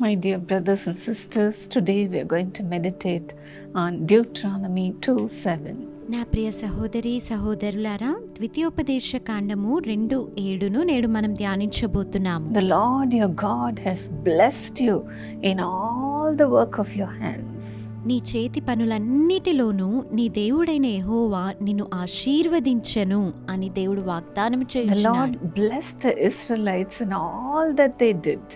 My dear brothers and sisters, today we are going to meditate on Deuteronomy 2:7. నా ప్రియ సహోదరి సహోదరులారా, ద్వితీయోపదేశ కాండము 2:7 నేడు మనం ధ్యానించబోతున్నాము. The Lord your God has blessed you in all the work of your hands. నీ చేతి పనులన్నిటిలోనూ నీ దేవుడైన యెహోవా నిన్ను ఆశీర్వదించెను అని దేవుడు వాగ్దానం The చేయుచున్నాడు. Lord blessed the Israelites in all that they did.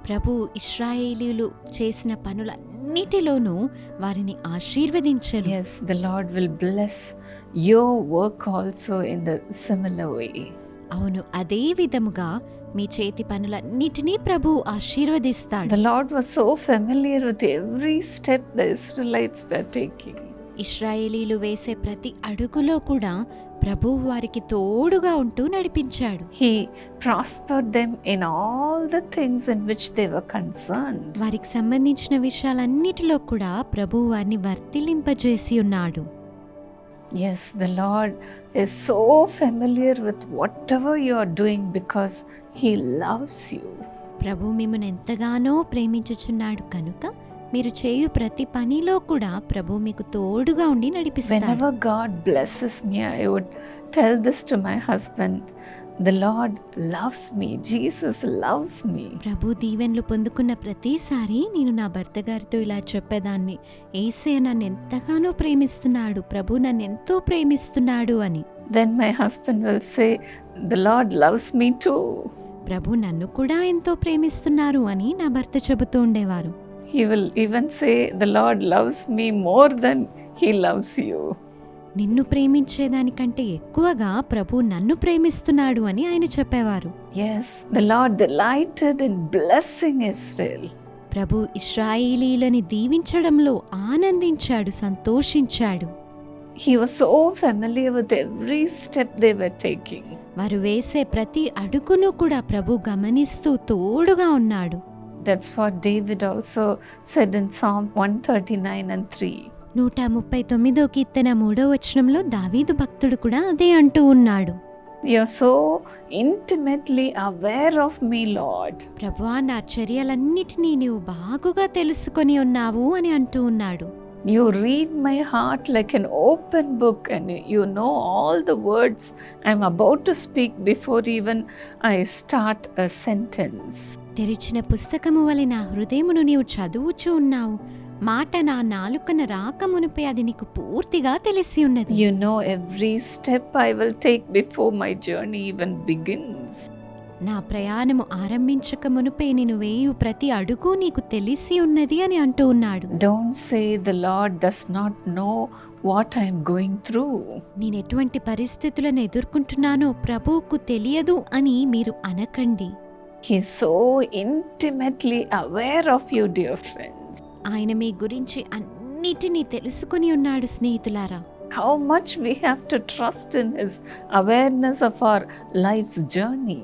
ప్రభు ఇశ్రాయేలీయులు చేసిన పనులన్నిటిలోనూ వారిని ఆశీర్వదించెను. Yes, the Lord will bless your work also in the similar way. అవును, అదే విధముగా మీ చేతి పనులన్నిటినీ ప్రభు ఆశీర్వదిస్తాడు. The Lord was so familiar with every step the Israelites were taking. ఇశ్రాయేలీలు వేసే ప్రతి అడుగులో కూడా ప్రభు వారికి తోడుగా ఉంటూ నడిపించాడు. He prospered them in all the things in which they were concerned. వారికి సంబంధించిన విషయాలన్నిటిలో కూడా ప్రభు వారిని వర్తిలింపజేసి ఉన్నాడు. Yes, the Lord is so familiar with whatever you are doing because He loves you. ప్రభు మిమ్మల్ని ఎంతగానో ప్రేమించుచున్నాడు కనుక మీరు చేయు ప్రతి పనిలో కూడా ప్రభు మీకు తోడుగా ఉండి నడిపిస్తాడు. Whenever God blesses me, I would tell this to my husband. The Lord loves me. Jesus loves me. ప్రభు దీవెనలు పొందుకున్న ప్రతిసారి నేను నా భర్త గారితో ఇలా చెప్పేదాన్ని, యేసయ్య నన్ను ఎంతగానో ప్రేమిస్తున్నాడు, ప్రభు నన్ను ఎంతో ప్రేమిస్తున్నాడు అని. Then my husband will say, the Lord loves me too. ప్రభు నన్ను కూడా ఎంతో ప్రేమిస్తున్నారు అని నా భర్త చెబుతూ ఉండేవారు. He will even say, the Lord loves me more than He loves you. నిన్ను ప్రేమించేదానికంటే ఎక్కువగా ప్రభు నన్ను ప్రేమిస్తున్నాడు అని ఆయన చెప్పేవారు. Yes, the Lord delighted in blessing Israel. ప్రభు ఇశ్రాయేలీయులని దీవించడంలో ఆనందించాడు, సంతోషించాడు. He was so familiar with every step they were taking. వారు వేసే ప్రతి అడుగును కూడా ప్రభు గమనిస్తూ తోడుగా ఉన్నాడు. That's what David also said in Psalm 139:3. 139వ కీర్తన 3వ వచనంలో దావీదు భక్తుడు కూడా అదే అంటూ ఉన్నాడు. You're so intimately aware of me, Lord. ప్రభువా, నా చర్యలన్నిటినీ నీవు బాగుగా తెలుసుకొని ఉన్నావు అని అంటూ ఉన్నాడు. You read my heart like an open book and you know all the words I'm about to speak before even I start a sentence. తెరిచిన పుస్తకము వలె నా హృదయమును నీవు చదువుచూ ఉన్నావు. మాట నా నాలుకన రాకమునుపే అది నీకు పూర్తిగా తెలిసి ఉన్నది. You know every step I will take before my journey even begins. నా ప్రయాణము ఆరంభించక మునుపే నేను వేయు ప్రతి అడుగు నీకు తెలిసి ఉన్నది అని అంటూ ఉన్నాడు. Don't say the Lord does not know what I am going through. నేను ఎటువంటి పరిస్థితులను ఎదుర్కొంటున్నానో ప్రభువుకు తెలియదు అని మీరు అనకండి. He is so intimately aware of you, dear friends. ఆయన మీ గురించి అన్నిటినీ తెలుసుకొని ఉన్నాడు స్నేహితులారా. How much we have to trust in His awareness of our life's journey.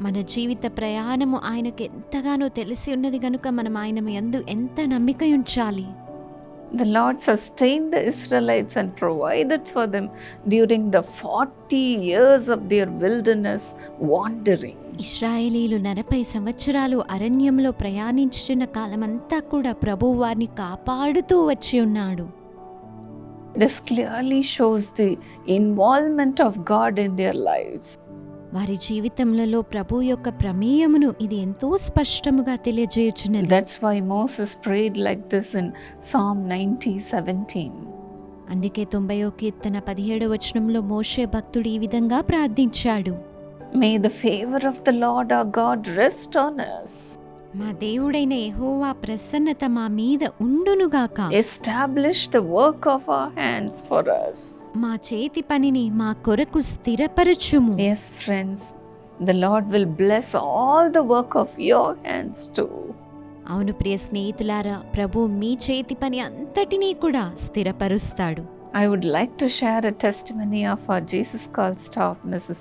మన జీవిత ప్రయాణము ఆయనకు ఎంతగానో తెలిసి ఉన్నది గనుక మనం ఆయన యందు ఎంత నమ్మిక ఉంచాలి. The Lord sustained the Israelites and provided for them during the 40 years of their wilderness wandering. ఇశ్రాయేలీలు 40 సంవత్సరాలు అరణ్యంలో ప్రయాణించిన కాలమంతా కూడా ప్రభువు వారిని కాపాడుతూ వచ్చి ఉన్నాడు. This clearly shows the involvement of God in their lives. వారి జీవితంలో ప్రభు యొక్క ప్రమేయమును ఇది ఎంతో స్పష్టముగా తెలియజేయుచున్నది. That's why Moses prayed like this in Psalm 90:17. అందుకే 90వ కీర్తన 17వ వచనంలో మోషే భక్తుడు ఈ విధంగా ప్రార్థించాడు. May the favor of the Lord our God rest on us. మా దేవుడైన యెహోవా ప్రసన్నత మా మీద ఉండునుగాక. Establish the work of our hands for us. మా చేతి పనిని మా కొరకు స్థిరపరచుము. Yes, friends, the Lord will bless all the work of your hands too. అవును ప్రియ స్నేహితులారా, ప్రభు మీ చేతి పని అంతటినీ కూడా స్థిరపరుస్తాడు. I would like to share a testimony of our Jesus Call staff, Mrs.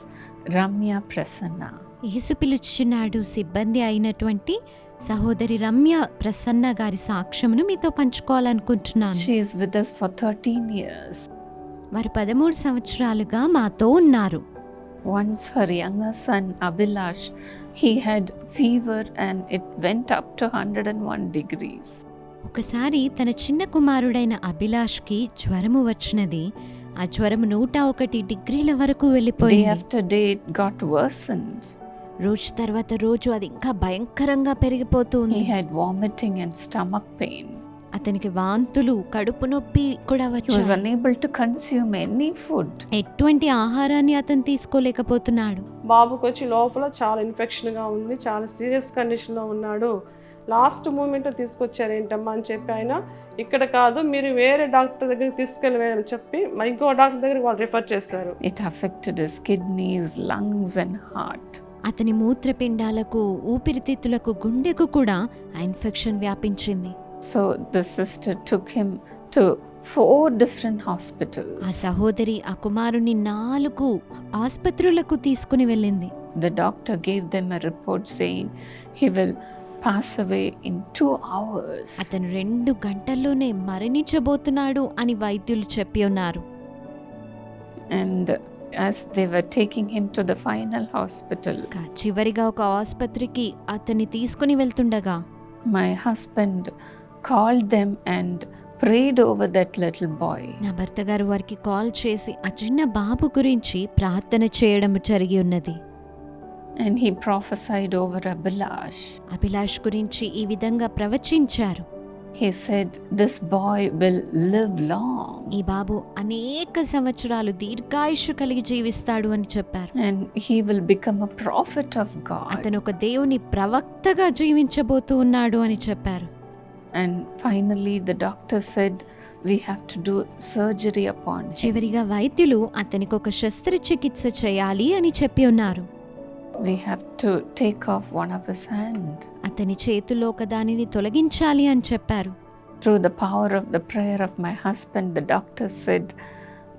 Ramya Prasanna. యేసు పిలుచుచున్నాడు సిబ్బంది అయినటువంటి సహోదరి రమ్య ప్రసన్న గారి సాక్ష్యమును మీతో పంచుకోవాలనుకుంటున్నాను. She is with us for 13 years. వారు 13 సంవత్సరాలుగా మాతో ఉన్నారు. Once her younger son Abhilash, He had fever and it went up to 101 degrees. ఒకసారి తన చిన్న కుమారుడైన అభిలాష్కి జ్వరము వచ్చినది. ఆ జ్వరము 101 డిగ్రీల వరకు Day వెళ్ళిపోయింది. after day it got worsened. రోజు తర్వాత రోజు అది ఇంకా భయంకరంగా పెరిగిపోతూ He ఉంది. had vomiting and stomach pain. అతనికి వాంతులు, కడుపు నొప్పి కూడా He was వచ్చాయి. unable to consume any food. ఎటువంటి ఆహారాన్ని అతను తీసుకోలేకపోతున్నాడు. బాబుకి వచ్చి లోపల చాలా ఇన్ఫెక్షన్గా ఉంది, చాలా సీరియస్ కండిషన్లో ఉన్నాడు. లాస్ట్ మూమెంట్ తీసుకొచ్చారు ఏంటమ్మా అని చెప్పి ఆయన ఇక్కడ కాదు మీరు వేరే డాక్టర్ దగ్గరికి తీసుకెళ్ళమని చెప్పి మరి ఇంకో డాక్టర్ దగ్గరికి వాళ్ళు రిఫర్ చేస్తారు. It affected his kidneys, lungs and heart. అతని మూత్రపిండాలకు, ఊపిరితిత్తులకు, గుండెకు కూడా ఆ ఇన్ఫెక్షన్ వ్యాపించింది. So the sister took him to 4 different ఆ hospitals. సహోదరి ఆ కుమారుని 4 ఆసుపత్రులకు తీసుకుని వెళ్ళింది. The doctor gave them a report saying he will pass away in 2 hours. అతను 2 గంటల్లోనే మరణించబోతున్నాడు అని వైద్యులు చెప్పి ఉన్నారు. And as they were taking him to the final hospital, చివరిగా ఒక ఆసుపత్రికి అతన్ని తీసుకుని వెళ్తుండగా my husband called them and prayed over that little boy. నా భర్త గారు వారికి కాల్ చేసి ఆ చిన్న బాబు గురించి ప్రార్థన చేయడం జరిగి ఉన్నది. And he prophesied over Abhilash. Abhilash గురించి ఈ విధంగా ప్రవచించారు. He said, this boy will live long. ఈ బాబు అనేక సంవత్సరాలు దీర్ఘాయుష్షు కలిగి జీవిస్తాడు అని చెప్పారు. And he will become a prophet of God. అతను ఒక దేవుని ప్రవక్తగా జీవించబోతూ ఉన్నాడు అని చెప్పారు. And finally the doctor said, we have to do surgery upon him. చివరిగా వైద్యులు అతనికి ఒక శస్త్రచికిత్స చేయాలి అని చెప్పి ఉన్నారు. We have to take off one of his hand. అతని చేతుల్లో ఒక దానిని తొలగించాలి అని చెప్పారు. Through the power of the prayer of my husband, the doctor said,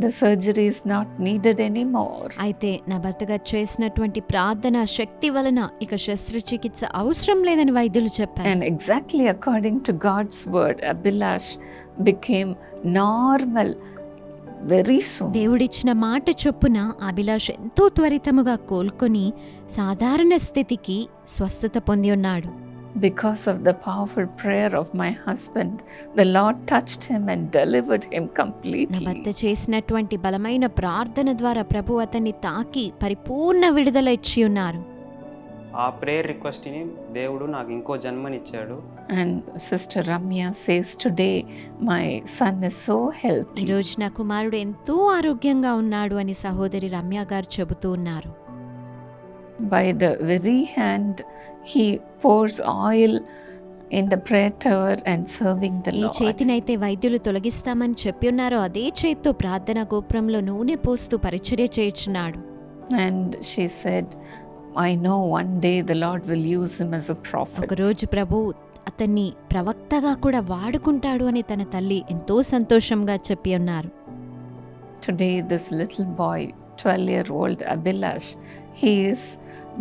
the surgery is not needed anymore. అయితే నా భర్తగా చేసినటువంటి ప్రార్థన శక్తి వలన ఇక శస్త్రచికిత్స అవసరం లేదని వైద్యులు చెప్పారు. And exactly according to God's word, Abhilash became normal very soon. దేవుడిచ్చిన మాట చొప్పున అభిలాష్ ఎంతో త్వరితముగా కోలుకొని సాధారణ స్థితికి స్వస్థత పొంది ఉన్నాడు. Because of the powerful prayer of my husband, the Lord touched him and delivered him నా completely. భర్త చేసినటువంటి బలమైన ప్రార్థన ద్వారా ప్రభు అతన్ని తాకి పరిపూర్ణ విడుదల ఇచ్చి ఉన్నారు. ఆ ప్రేయర్ రిక్వెస్ట్ని దేవుడు నాకు ఇంకో జన్మనిచ్చాడు. And Sister Ramya says today, my son is so healthy. ఈరోజు నా కుమారుడు ఎంతో ఆరోగ్యంగా ఉన్నాడు అని సహోదరి రమ్య గారు చెబుతూ ఉన్నారు. By the very hand, he pours oil in the prayer tower and serving the A Lord. చేతినైతే వైద్యులు తొలగిస్తామని చెప్పి ఉన్నారో అదే చేత్తో ప్రార్థన గోపురంలో నూనె పోస్తూ పరిచర్య చేయుచున్నాడు. And she said, I know one day the Lord will use him as a prophet. ఒకరోజు ప్రభు అతన్ని ప్రవక్తగా కూడా వాడుకుంటాడు అని తన తల్లి ఎంతో సంతోషంగా చెప్పి ఉన్నారు. Today, this little boy, 12-year-old Abhilash, he is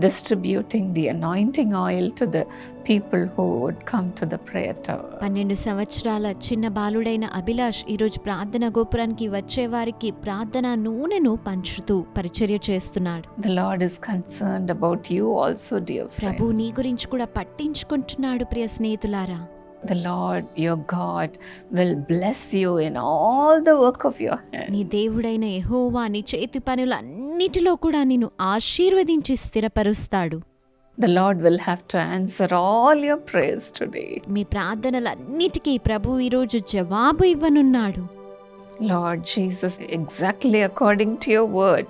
distributing the anointing oil to the people who would come to the prayer tower. 12 సంవత్సరాల చిన్న బాలుడైన అభిలాష్ ఈరోజు ప్రార్థన గోపురానికి వచ్చే వారికి ప్రార్థన నూనెను పంచుతూ పరిచర్య చేస్తున్నాడు. The Lord is concerned about you also, dear Prabhu friend. నీ గురించి కూడా పట్టించుకుంటున్నాడు ప్రియ స్నేహితులారా. The Lord, your God, will bless you in all the work of your hand. నీ దేవుడైన యెహోవా నీ చేతి పనులన్నిటిలో కూడా నిన్ను ఆశీర్వదించి స్థిరపరుస్తాడు. The Lord will have to answer all your prayers today. మీ ప్రార్థనలన్నిటికీ ప్రభు ఈరోజు జవాబు ఇవ్వనున్నాడు. Lord Jesus, exactly according to your word,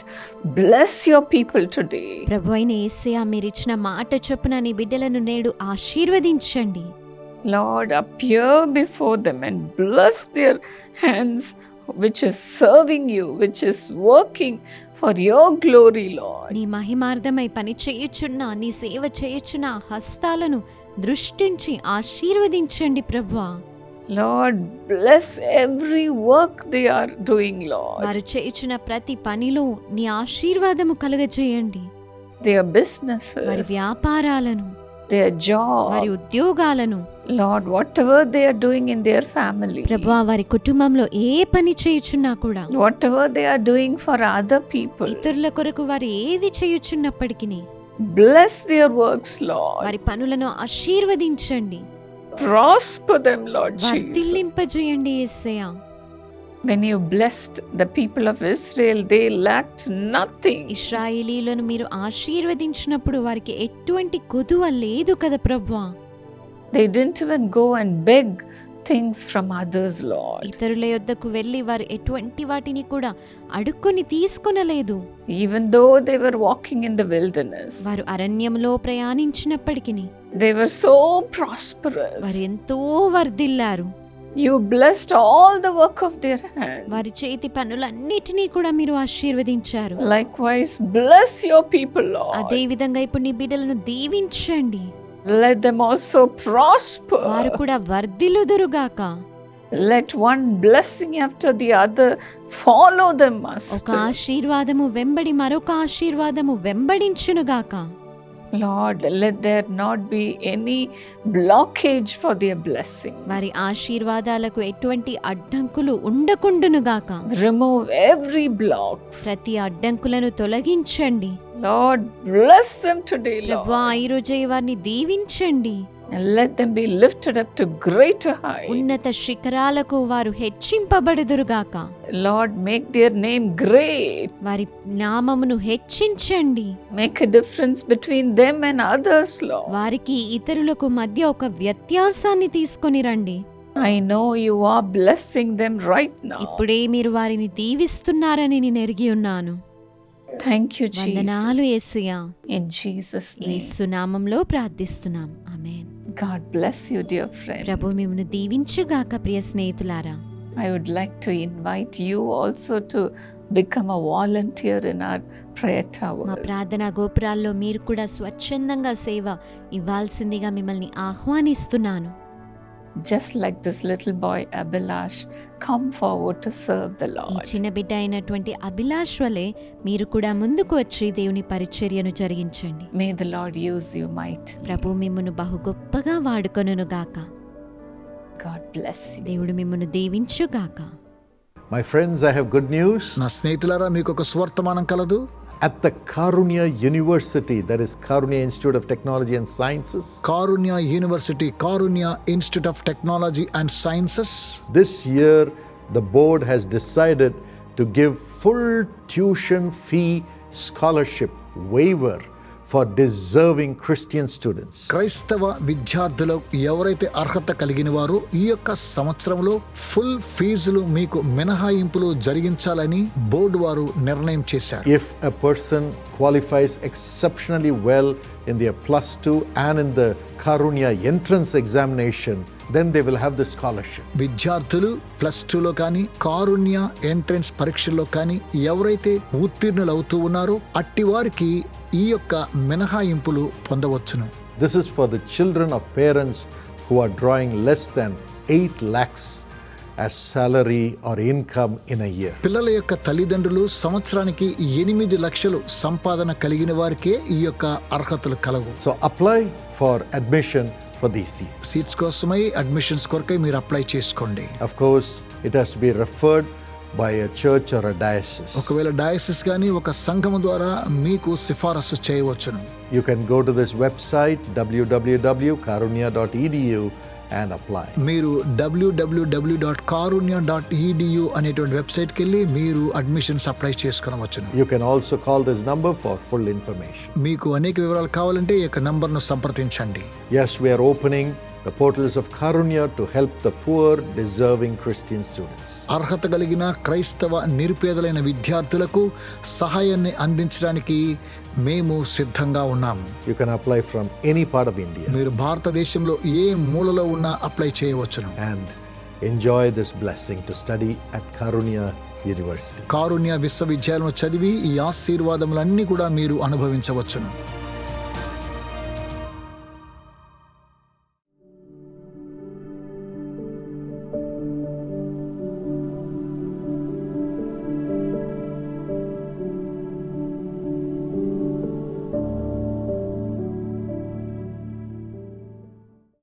bless your people today. ప్రభు అయిన యేసయ్య మీరిచ్చిన మాట చొప్పున నీ బిడ్డలను నేడు ఆశీర్వదించండి. Lord, appear before them and bless their hands, which is serving you, which is working for your glory, Lord. నీ మహిమార్థమై పని చేయుచున్న నీ సేవ చేయుచున్న హస్తాలను దృష్టించి ఆశీర్వదించండి ప్రభువా. Lord, bless every work they are doing, Lord. వారు చేయుచున్న ప్రతి పనిలో నీ ఆశీర్వాదము కలుగజేయండి. Their వారి businesses, వ్యాపారాలను, their job. వారి ఉద్యోగాలను, Lord, whatever they are doing in their family, ప్రభువా వారి కుటుంబంలో ఏ పని చేయుచున్నా కూడా, whatever they are doing for other people, ఇతరుల కొరకు వారు ఏది చేయుచున్నప్పటికీ Bless their works, Lord. వారి పనులను ఆశీర్వదించండి. Prosper them, Lord Jesus. వర్ధిల్లింపజేయండి Yesayya. When you blessed the people of Israel, they lacked nothing. ఇశ్రాయేలీయులను మీరు ఆశీర్వదించినప్పుడు వారికి ఎటువంటి కొదువ లేదు కదా ప్రభువా. They didn't even go and beg things from others, Lord. ఇతరుల యొద్దకు వెళ్ళి వారు ఎటువంటి వాటిని కూడా అడుక్కొని తీసుకొనలేదు. Even though they were walking in the wilderness, వారు అరణ్యంలో ప్రయాణించినప్పటికీ they were so prosperous. వారు ఎంతో వర్ధిల్లారు. You blessed all the work of their hands. వారి చేతి పనులన్నిటినీ కూడా మీరు ఆశీర్వదించారు. Likewise, bless your people, Lord. అదే విధంగా ఇప్పుడు నీ బిడ్డలను దీవించండి. Let them also prosper. వారు కూడా వర్ధిల్లుదురుగాక. Let one blessing after the other follow them, ఒక Master. ఆశీర్వాదము వెంబడి మరొక ఆశీర్వాదము వెంబడించునుగాక. Lord, let there not be any blockage for their blessing. వారి ఆశీర్వాదాలకు ఎటువంటి అడ్డంకులు ఉండకుండునుగాక. Remove every block. ప్రతి అడ్డంకులను తొలగించండి. Lord, bless them today, ప్రభువా, Lord. ఈ రోజే వారిని దీవించండి. And let them be lifted up to greater height. ఉన్నత శిఖరాలకు వారు హెచ్చింపబడుదురుగాక. Lord, make their name great. వారి నామమును హెచ్చించండి. Make a difference between them and others, Lord. వారికి ఇతరులకు మధ్య ఒక వ్యత్యాసాన్ని తీసుకొని రండి. I know you are blessing them right now. ఇప్పుడే మీరు వారిని దీవిస్తున్నారని నేను ఎరిగి ఉన్నాను. Thank you, Jesus. వందనాలు యేసయ్యా. In Jesus' name. యేసు నామములో ప్రార్థిస్తున్నాం. ఆమేన్. God bless you, dear friend. ప్రభు మిమ్మును దీవించుగాక ప్రియ స్నేహితులారా. I would like to invite you also to become a volunteer in our prayer మా towers. ప్రార్థనా గోపురాల్లో మీరు కూడా స్వచ్ఛందంగా సేవ ఇవ్వాల్సిందిగా మిమ్మల్ని ఆహ్వానిస్తున్నాను. Just like this little boy Abhilash, come forward to serve the ఈ Lord. చిన్న బిడ్డ అయినటువంటి అభిలాష్ వలె మీరు కూడా ముందుకు వచ్చి దేవుని పరిచర్యను జరిగించండి. May the Lord use you mightily. ప్రభు మిమ్మును బహు గొప్పగా వాడుకొనుగాక. God bless you. దేవుడు మిమ్మును దీవించుగాక. My friends, I have good news. నా స్నేహితులారా, మీకు ఒక స్వర్తమానం కలదు. At the Karunya University, that is Karunya Institute of Technology and Sciences, Karunya university, Karunya institute of technology and sciences, this year the board has decided to give full tuition fee scholarship waiver for deserving Christian students. క్రైస్తవ విద్యార్థులు ఎవరైతే అర్హత కలిగిన వారో ఈ యొక్క సంవత్సరంలో full ఫీజులు మీకు మినహాయింపులు జరిగించాలని బోర్డు వారు నిర్ణయం చేశారు. If a person qualifies exceptionally well in their +2 and in the Karunya entrance examination, then they will have the scholarship. విద్యార్థులు +2లో కానీ కారుణ్య ఎంట్రన్స్ పరీక్షల్లో కానీ ఎవరైతే ఉత్తీర్ణులు అవుతూ ఉన్నారో అట్టి వారికి ఈ యొక్క మినహాయింపులు పొందవచ్చును. This is for the children of parents who are drawing less than 8 lakhs as salary or income in a year. పిల్లల యొక్క తల్లిదండ్రులు సంవత్సరానికి 8 లక్షలు సంపాదన కలిగిన వారికే ఈ యొక్క అర్హతలు కలవు. So apply for admission for these seats. Seats కోసమై అడ్మిషన్స్ కొరకై మీరు అప్లై చేసుకోండి. Of course, it has to be referred by a church or a diocese. ఒకవేళ డయాసిస్ కానీ ఒక సంఘము ద్వారా మీకు సిఫారసు చేయవచ్చును. You can go to this website www.karunya.edu and apply. మీరు www.karunya.edu అనేటువంటి వెబ్సైట్కి వెళ్ళి మీరు అడ్మిషన్స్ అప్లై చేసుకొనవచ్చును. You can also call this number for full information. మీకు అనేక వివరాలు కావాలంటే ఈ యొక్క నంబర్ను సంప్రదించండి. Yes, we are opening the portals of Karunya to help the poor, deserving Christian students. అర్హత కలిగిన క్రైస్తవ నిరుపేదలైన విద్యార్థులకు సహాయాన్ని అందించడానికి మేము సిద్ధంగా ఉన్నాము. You can apply from any part of India మీరు భారతదేశంలో ఏ మూలలో ఉన్నా అప్లై చేయవచ్చును. and enjoy this blessing to study at Karunya University. కారుణ్య విశ్వవిద్యాలయంలో చదివి ఈ ఆశీర్వాదములన్నీ కూడా మీరు అనుభవించవచ్చును.